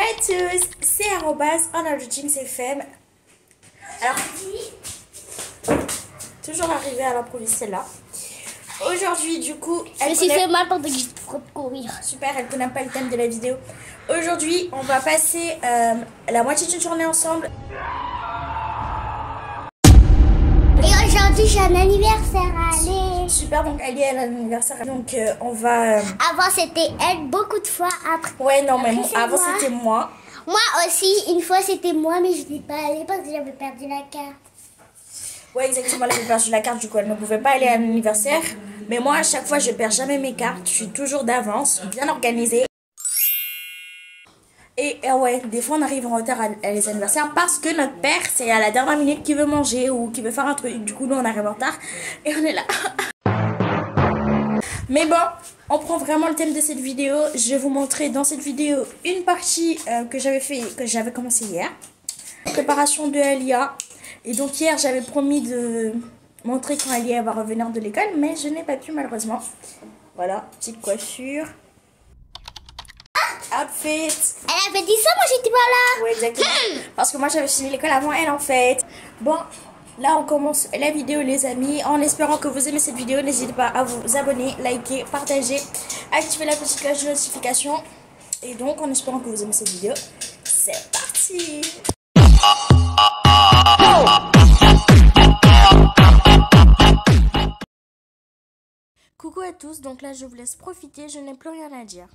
à tous, c'est @anarjingcfm. Alors, toujours arrivé à l'improviste celle-là. Aujourd'hui, du coup, elle me fait mal pendant que je peux courir. Super, elle connaît pas le thème de la vidéo. Aujourd'hui, on va passer la moitié d'une journée ensemble. Et aujourd'hui, j'ai un anniversaire à aller. Super, donc Ali a l'anniversaire. Donc, on va. Avant, c'était elle, beaucoup de fois après. Ouais, non, mais avant, c'était moi. Moi aussi, une fois, c'était moi, mais je n'ai pas allé parce que j'avais perdu la carte. Ouais, exactement, elle avait perdu la carte, du coup, elle ne pouvait pas aller à l'anniversaire. Mais moi, à chaque fois, je perds jamais mes cartes. Je suis toujours d'avance, bien organisée. Et ouais, des fois, on arrive en retard à les anniversaires parce que notre père, c'est à la dernière minute qui veut manger ou qui veut faire un truc. Du coup, nous, on arrive en retard et on est là. Mais bon, on prend vraiment le thème de cette vidéo. Je vais vous montrer dans cette vidéo une partie que j'avais commencé hier. Préparation de Alia. Et donc hier, j'avais promis de montrer quand Alia va revenir de l'école, mais je n'ai pas pu malheureusement. Voilà, petite coiffure. Outfit. Elle avait dit ça, moi j'étais pas là. Oui, exactement. Parce que moi j'avais fini l'école avant elle en fait. Bon, là on commence la vidéo les amis. En espérant que vous aimez cette vidéo, n'hésitez pas à vous abonner, liker, partager, activer la petite cloche de notification. Et donc en espérant que vous aimez cette vidéo, c'est parti. Coucou à tous, donc là je vous laisse profiter, je n'ai plus rien à dire.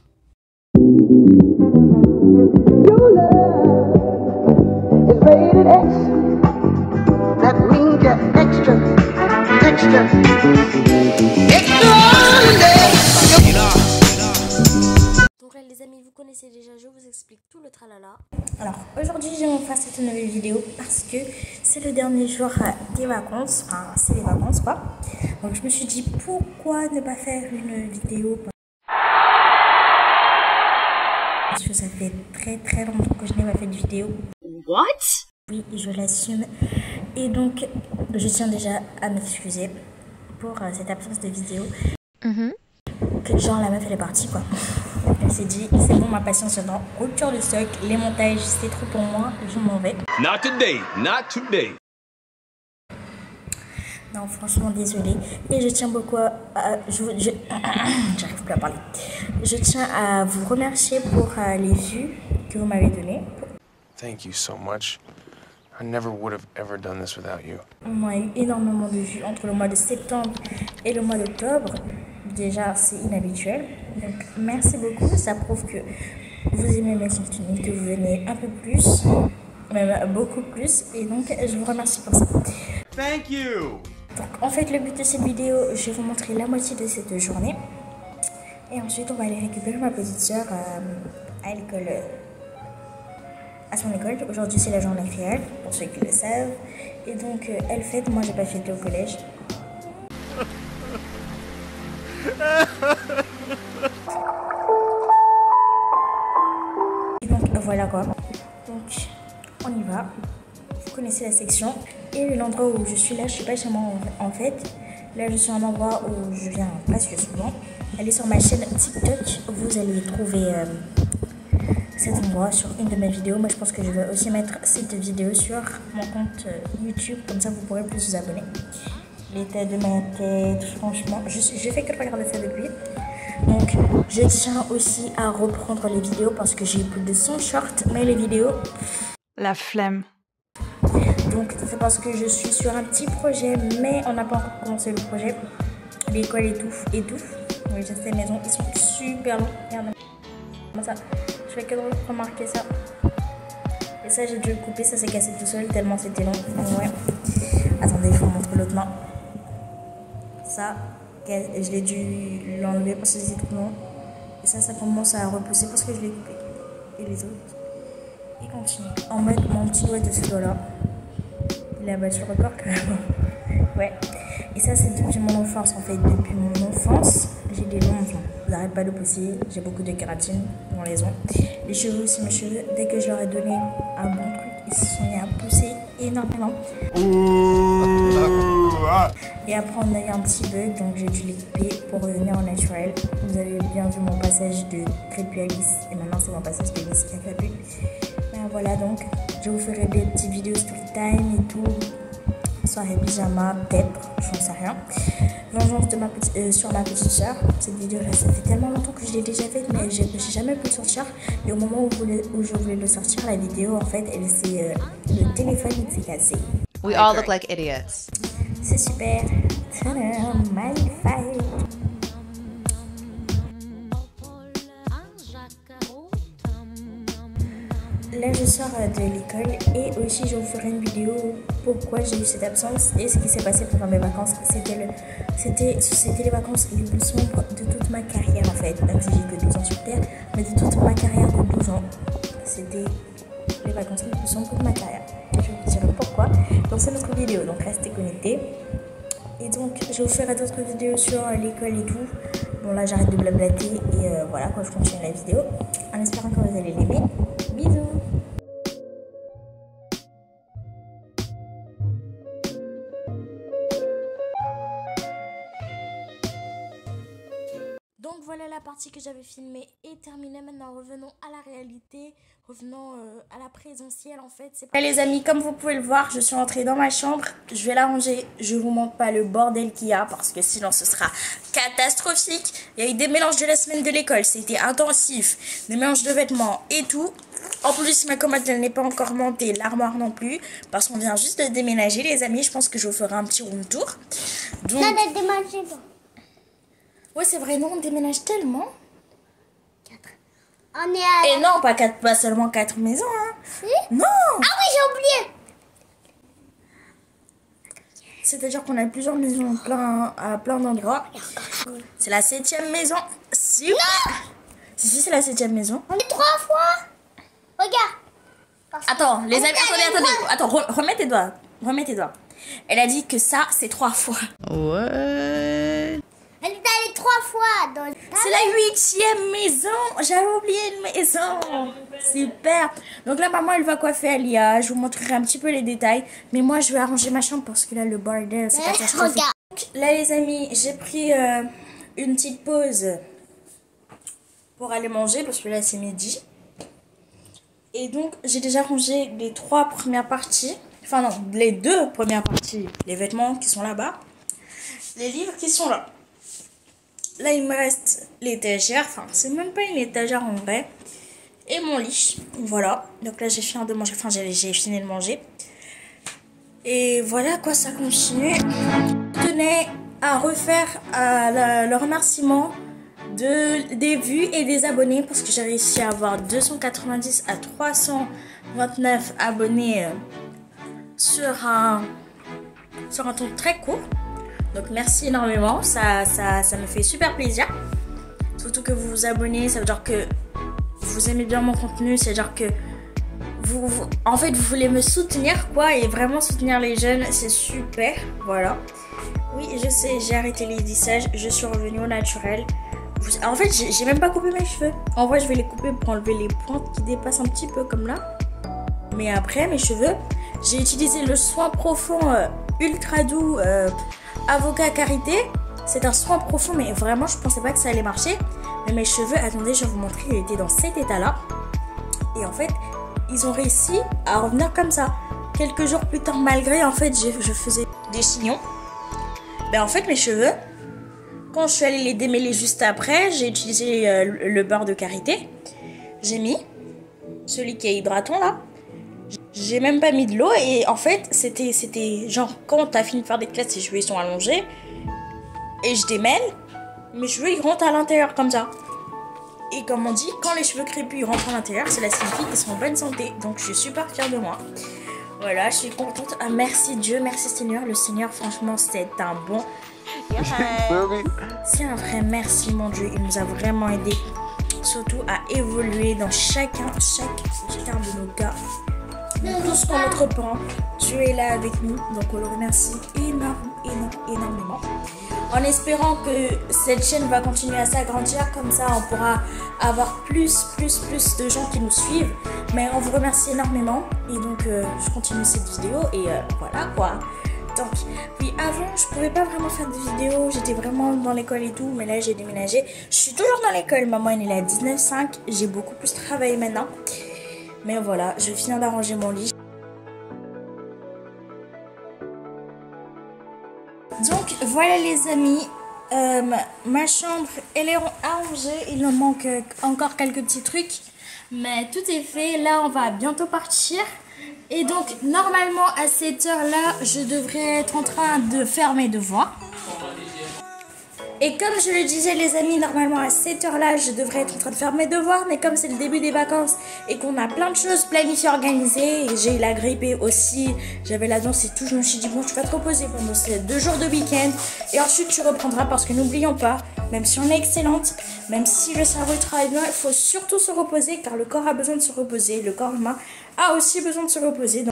Your love is rated X. That means you're extra, extraordinary. Donc là les amis, vous connaissez déjà, je vous explique tout le tralala. Alors aujourd'hui je vais vous faire cette nouvelle vidéo parce que c'est le dernier jour des vacances, enfin c'est les vacances quoi. Donc je me suis dit pourquoi ne pas faire une vidéo parce que ça fait très longtemps que je n'ai pas fait de vidéo. What? Oui, je l'assume. Et donc, je tiens déjà à m'excuser pour cette absence de vidéo. Que genre la meuf elle est partie quoi. Elle s'est dit, c'est bon ma patience maintenant, rupture de stock, les montages c'est trop pour moi, je m'en vais. Not today, not today. Non franchement désolée. Et je tiens beaucoup à... j'arrive plus à parler. Je tiens à vous remercier pour les vues que vous m'avez données. Thank you so much. I never would have ever done this without you. On a eu énormément de vues entre le mois de septembre et le mois d'octobre. Déjà, c'est inhabituel. Donc, merci beaucoup. Ça prouve que vous aimez mes contenus, que vous venez un peu plus, même beaucoup plus. Et donc, je vous remercie pour ça. Thank you. Donc, en fait, le but de cette vidéo, je vais vous montrer la moitié de cette journée. Et ensuite, on va aller récupérer ma petite soeur à l'école. À son école. Aujourd'hui, c'est la journée créole, pour ceux qui le savent. Et donc, elle fête. Moi, j'ai pas fêté au collège. Et donc, voilà quoi. Donc, on y va. Vous connaissez la section. Et l'endroit où je suis là, je suis pas chez moi en fait. Là, je suis à un endroit où je viens presque souvent. Allez sur ma chaîne TikTok. Vous allez trouver... cet endroit sur une de mes vidéos. Moi je pense que je vais aussi mettre cette vidéo sur mon compte YouTube, comme ça vous pourrez plus vous abonner. L'état de ma tête, franchement, je fais que regarder ça depuis. Donc je tiens aussi à reprendre les vidéos parce que j'ai plus de 100 shorts, mais les vidéos... La flemme. Donc c'est parce que je suis sur un petit projet, mais on n'a pas encore commencé le projet. L'école étouffe. Oui, je sais, maisons, ils sont super longs. Regardez. Comment ça? Je fais que de remarquer ça. Et ça, j'ai dû le couper, ça s'est cassé tout seul tellement c'était long. Ouais. Attendez, je vous montre l'autre main. Ça, je l'ai dû l'enlever parce que c'était trop long. Et ça commence à repousser parce que je l'ai coupé. Et les autres, ils continuent. En mode, mon petit doigt de ce doigt-là, il a battu le record quand même. Ouais. Et ça, c'est depuis mon enfance en fait. Depuis mon enfance, j'ai des longs ongles. Ils n'arrêtent pas de pousser. J'ai beaucoup de kératine dans les ongles. Les cheveux aussi, mes cheveux, dès que je leur ai donné un bon truc, ils se sont mis à pousser énormément. Et après, on a eu un petit bug, donc j'ai dû les couper pour revenir au naturel. Vous avez bien vu mon passage de crépue à lisse. Et maintenant, c'est mon passage de lisse à crépue. voilà, donc je vous ferai des petites vidéos story time et tout. Soirée pyjama, pep, j'en sais rien. Vengeance de sur ma petite soeur. Cette vidéo là, ça fait tellement longtemps que je l'ai déjà faite, mais j'ai jamais pu le sortir. Et au moment où je voulais le sortir, la vidéo en fait, le téléphone il s'est cassé. We all look like idiots. C'est super. Tadam, magnifique. Là je sors de l'école et aussi je vous ferai une vidéo pourquoi j'ai eu cette absence et ce qui s'est passé pendant mes vacances. C'était les vacances les plus sombres de toute ma carrière en fait, même si j'ai que 12 ans sur Terre, mais de toute ma carrière de 12 ans. C'était les vacances les plus sombres de ma carrière. Je vous dirai pourquoi dans cette autre vidéo, donc restez connectés. Et donc je vous ferai d'autres vidéos sur l'école et tout. Bon là j'arrête de blablater et voilà quoi, je continue la vidéo en espérant que vous allez l'aimer. Bisous. Donc voilà, la partie que j'avais filmée est terminée. Maintenant revenons à la réalité, revenons à la présentielle en fait. Les amis, comme vous pouvez le voir, je suis rentrée dans ma chambre, je vais la ranger. Je vous montre pas le bordel qu'il y a parce que sinon ce sera catastrophique. Il y a eu des mélanges de la semaine de l'école, c'était intensif, des mélanges de vêtements et tout. En plus ma commode elle n'est pas encore montée, l'armoire non plus, parce qu'on vient juste de déménager les amis. Je pense que je vous ferai un petit room tour. Donc... Non, de déménager bon. Ouais, c'est vrai, non, on déménage tellement. 4. On est à... Et non, pas seulement 4 maisons, hein. Si? Non. Ah oui, j'ai oublié. C'est-à-dire qu'on a plusieurs maisons à plein d'endroits. C'est la 7e maison. Si, si, c'est la 7e maison. On est 3 fois. Regarde. Attends, les amis, attendez. Attends, remets tes doigts. Remets tes doigts. Elle a dit que ça, c'est 3 fois. What? Elle est allée 3 fois dans le... C'est la 8e maison. J'avais oublié une maison. Super. Donc là, maman, elle va coiffer Alia. Je vous montrerai un petit peu les détails. Mais moi, je vais arranger ma chambre parce que là, le bordel, c'est catastrophique. Regarde. Donc, là, les amis, j'ai pris une petite pause pour aller manger parce que là, c'est midi. Et donc, j'ai déjà rangé les 3 premières parties. Enfin, non, les 2 premières parties. Les vêtements qui sont là-bas. Les livres qui sont là. Là, il me reste l'étagère. Enfin, c'est même pas une étagère en vrai. Et mon lit. Voilà. Donc là, j'ai fini de manger. Enfin, j'ai fini de manger. Et voilà quoi, ça continue. Je tenais à refaire le remerciement des vues et des abonnés. Parce que j'ai réussi à avoir 290 à 329 abonnés sur un temps très court. Donc merci énormément, ça me fait super plaisir. Surtout que vous vous abonnez, ça veut dire que vous aimez bien mon contenu, c'est à dire que en fait vous voulez me soutenir quoi, et vraiment soutenir les jeunes, c'est super, voilà. Oui, je sais, j'ai arrêté les lissages, je suis revenue au naturel. En fait, j'ai même pas coupé mes cheveux. En vrai, je vais les couper pour enlever les pointes qui dépassent un petit peu comme là. Mais après, mes cheveux, j'ai utilisé le soin profond ultra doux Avocat Karité. C'est un soin profond, mais vraiment je pensais pas que ça allait marcher. Mais mes cheveux, attendez, je vais vous montrer, ils étaient dans cet état là. Et en fait, ils ont réussi à revenir comme ça. Quelques jours plus tard, malgré en fait je faisais des chignons, ben en fait mes cheveux, quand je suis allée les démêler juste après, j'ai utilisé le beurre de karité. J'ai mis celui qui est hydratant là. J'ai même pas mis de l'eau et en fait c'était genre quand t'as fini de faire des classes, tes cheveux ils sont allongés et je démêle, mes cheveux ils rentrent à l'intérieur comme ça. Et comme on dit, quand les cheveux crépus ils rentrent à l'intérieur, cela signifie qu'ils sont en bonne santé. Donc je suis super fière de moi. Voilà, je suis contente. Ah, merci Dieu, merci Seigneur. Le Seigneur franchement c'est un bon... C'est un vrai merci mon Dieu, il nous a vraiment aidés. Surtout à évoluer dans chacun de nos cas. Tout ce qu'on entreprend, Dieu est là avec nous, donc on le remercie énormément. En espérant que cette chaîne va continuer à s'agrandir, comme ça on pourra avoir plus de gens qui nous suivent. Mais on vous remercie énormément et donc je continue cette vidéo et voilà quoi. Donc oui, avant je pouvais pas vraiment faire de vidéos, j'étais vraiment dans l'école et tout, mais là j'ai déménagé. Je suis toujours dans l'école, maman elle est là à 19,5, j'ai beaucoup plus travaillé maintenant. Mais voilà, je viens d'arranger mon lit. Donc voilà les amis, ma chambre elle est arrangée, il nous manque encore quelques petits trucs, mais tout est fait. Là on va bientôt partir et donc normalement à cette heure là je devrais être en train de faire mes devoirs. Et comme je le disais les amis, normalement à cette heure-là, je devrais être en train de faire mes devoirs. Mais comme c'est le début des vacances et qu'on a plein de choses planifiées, organisées, et j'ai eu la grippe et aussi j'avais la danse et tout, je me suis dit bon, tu vas te reposer pendant ces 2 jours de week-end. Et ensuite tu reprendras parce que n'oublions pas, même si on est excellente, même si le cerveau travaille bien, il faut surtout se reposer car le corps a besoin de se reposer. Le corps humain a aussi besoin de se reposer.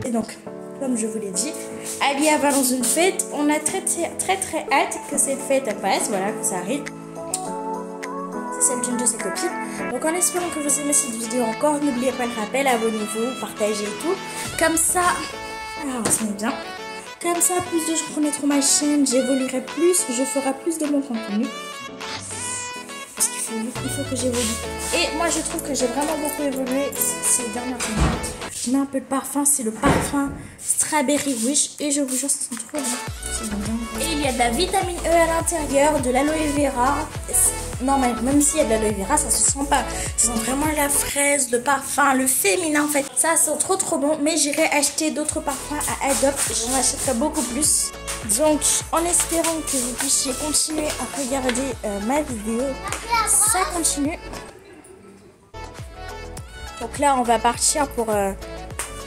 Et donc, comme je vous l'ai dit, Alia va dans une fête. On a très hâte que cette fête passe, voilà, que ça arrive. C'est celle d'une de ses copines. Donc en espérant que vous aimez cette vidéo encore, n'oubliez pas le rappel, abonnez-vous, partagez et tout. Comme ça, alors on se met bien. Comme ça, plus de gens connaîtront ma chaîne, j'évoluerai plus, je ferai plus de mon contenu. Parce qu'il faut que j'évolue. Et moi je trouve que j'ai vraiment beaucoup évolué ces dernières années. Je mets un peu de parfum, c'est le parfum Strawberry Wish et je vous jure c'est trop bon. Et il y a de la vitamine E à l'intérieur, de l'aloe vera. Non mais même s'il y a de l'aloe vera, ça se sent pas. Ça sent vraiment la fraise, le parfum, le féminin en fait. Ça sent trop bon, mais j'irai acheter d'autres parfums à Adopt. J'en achèterai beaucoup plus. Donc en espérant que vous puissiez continuer à regarder ma vidéo, ça continue. Donc là on va partir pour un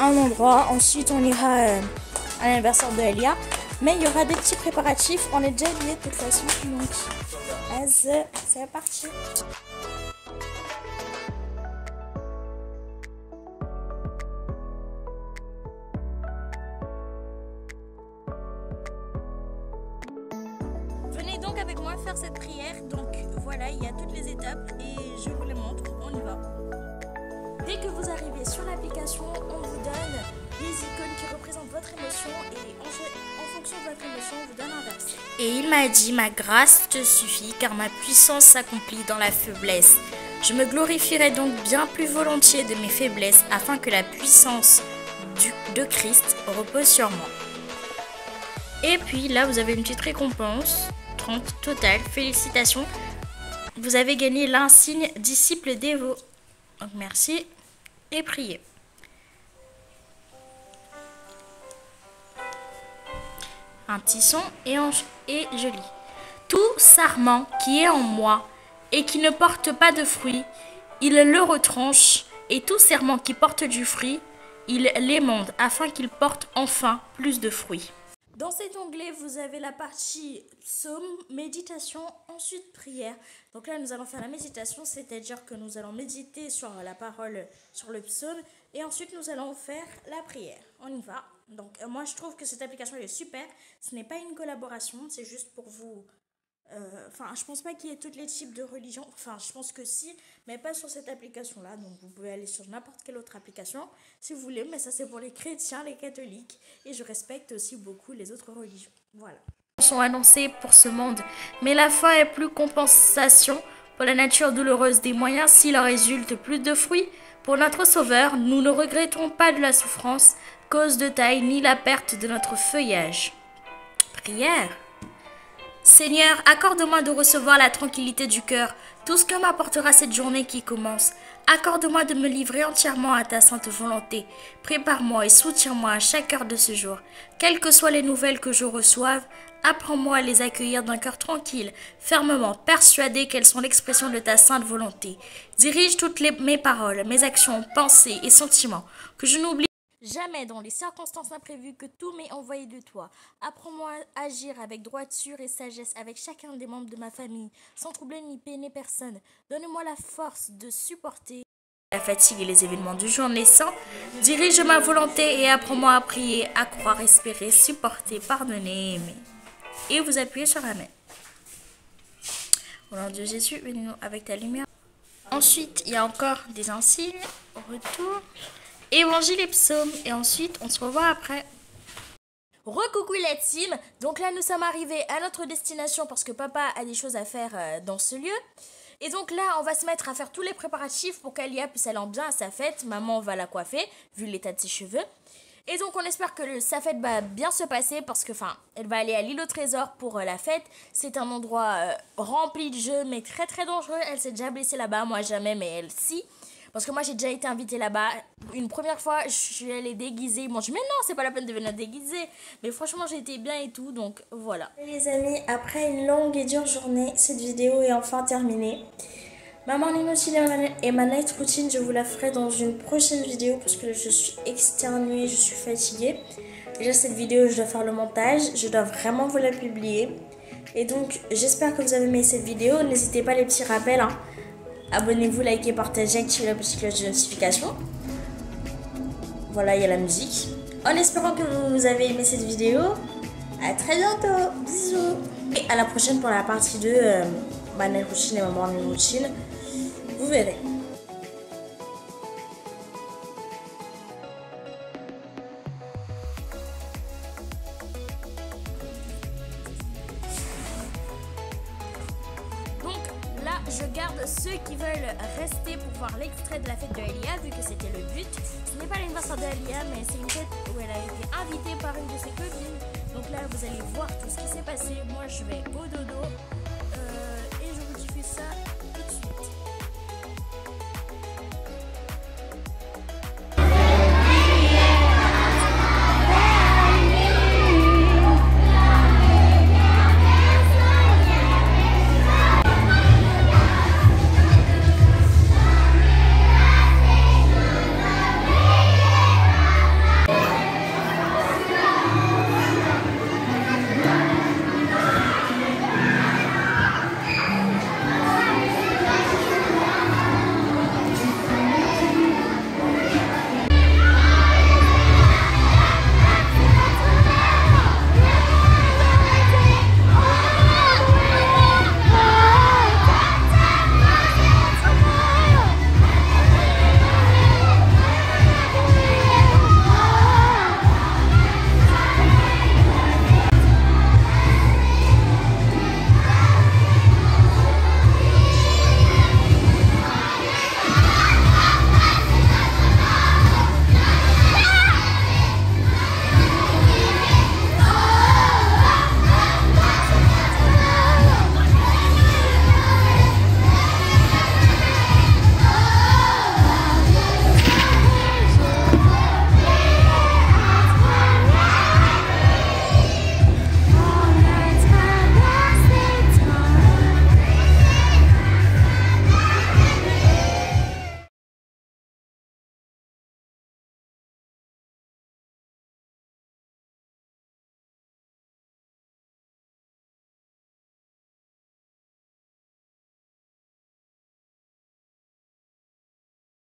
endroit, ensuite on ira à l'anniversaire de Alia, mais il y aura des petits préparatifs, on est déjà liés de toute façon, donc c'est parti. Venez donc avec moi faire cette prière, donc voilà, il y a toutes les étapes et je vous les montre, on y va. Dès que vous arrivez sur l'application, on vous donne des icônes qui représentent votre émotion et en fonction de votre émotion, on vous donne un verset. Et il m'a dit, ma grâce te suffit car ma puissance s'accomplit dans la faiblesse. Je me glorifierai donc bien plus volontiers de mes faiblesses afin que la puissance de Christ repose sur moi. Et puis là, vous avez une petite récompense, 30 total, félicitations. Vous avez gagné l'insigne disciple dévot. Donc merci. Et prier. Un petit son et je lis. Tout sarment qui est en moi et qui ne porte pas de fruit, il le retranche, et tout serment qui porte du fruit, il l'émonde afin qu'il porte enfin plus de fruits. Dans cet onglet, vous avez la partie psaume, méditation, ensuite prière. Donc là, nous allons faire la méditation, c'est-à-dire que nous allons méditer sur la parole, sur le psaume, et ensuite nous allons faire la prière. On y va. Donc moi, je trouve que cette application elle est super. Ce n'est pas une collaboration, c'est juste pour vous. Enfin, je pense pas qu'il y ait tous les types de religions. Enfin, je pense que si, mais pas sur cette application-là. Donc, vous pouvez aller sur n'importe quelle autre application si vous voulez. Mais ça, c'est pour les chrétiens, les catholiques. Et je respecte aussi beaucoup les autres religions. Voilà. Sont annoncés pour ce monde. Mais la fin est plus compensation pour la nature douloureuse des moyens s'il en résulte plus de fruits. Pour notre Sauveur, nous ne regrettons pas de la souffrance, cause de taille, ni la perte de notre feuillage. Prière. Seigneur, accorde-moi de recevoir la tranquillité du cœur, tout ce que m'apportera cette journée qui commence. Accorde-moi de me livrer entièrement à ta sainte volonté. Prépare-moi et soutiens-moi à chaque heure de ce jour. Quelles que soient les nouvelles que je reçoive, apprends-moi à les accueillir d'un cœur tranquille, fermement persuadé qu'elles sont l'expression de ta sainte volonté. Dirige toutes mes paroles, mes actions, pensées et sentiments, que je n'oublie jamais dans les circonstances imprévues que tout m'est envoyé de toi. Apprends-moi à agir avec droiture et sagesse avec chacun des membres de ma famille, sans troubler ni peiner personne. Donne-moi la force de supporter la fatigue et les événements du jour naissant. Dirige ma volonté et apprends-moi à prier, à croire, espérer, supporter, pardonner, aimer. Et vous appuyez sur Amen. Au nom de Jésus, bénis-nous avec ta lumière. Ensuite, il y a encore des insignes au retour. Évangile et psaume, et ensuite on se revoit après. Recoucou la team, donc là nous sommes arrivés à notre destination parce que papa a des choses à faire dans ce lieu. Et donc là, on va se mettre à faire tous les préparatifs pour qu'Alia puisse aller bien à sa fête. Maman va la coiffer, vu l'état de ses cheveux. Et donc on espère que sa fête va bien se passer parce que, elle va aller à l'île au trésor pour la fête. C'est un endroit rempli de jeux mais très très dangereux. Elle s'est déjà blessée là-bas, moi jamais, mais elle si. Parce que moi j'ai déjà été invitée là-bas. Une première fois, je suis allée déguisée. Ils m'ont dit mais non, c'est pas la peine de venir déguiser. Mais franchement j'ai été bien et tout, donc voilà. Les amis, après une longue et dure journée, cette vidéo est enfin terminée. Maman inutile et ma night routine, je vous la ferai dans une prochaine vidéo parce que je suis exténuée, je suis fatiguée. Déjà cette vidéo, je dois faire le montage, je dois vraiment vous la publier. Et donc j'espère que vous avez aimé cette vidéo. N'hésitez pas les petits rappels, hein. Abonnez-vous, likez, partagez, activez la petite cloche de notification. Voilà, il y a la musique. En espérant que vous avez aimé cette vidéo, à très bientôt, bisous. Et à la prochaine pour la partie 2, ma night routine et ma morning routine. Vous verrez. Donc là, je garde ceux qui veulent rester pour voir l'extrait de la fête de Alia, vu que c'était le but. Ce n'est pas l'anniversaire de Alia, mais c'est une fête où elle a été invitée par une de ses copines. Donc là, vous allez voir tout ce qui s'est passé. Moi, je vais au dodo.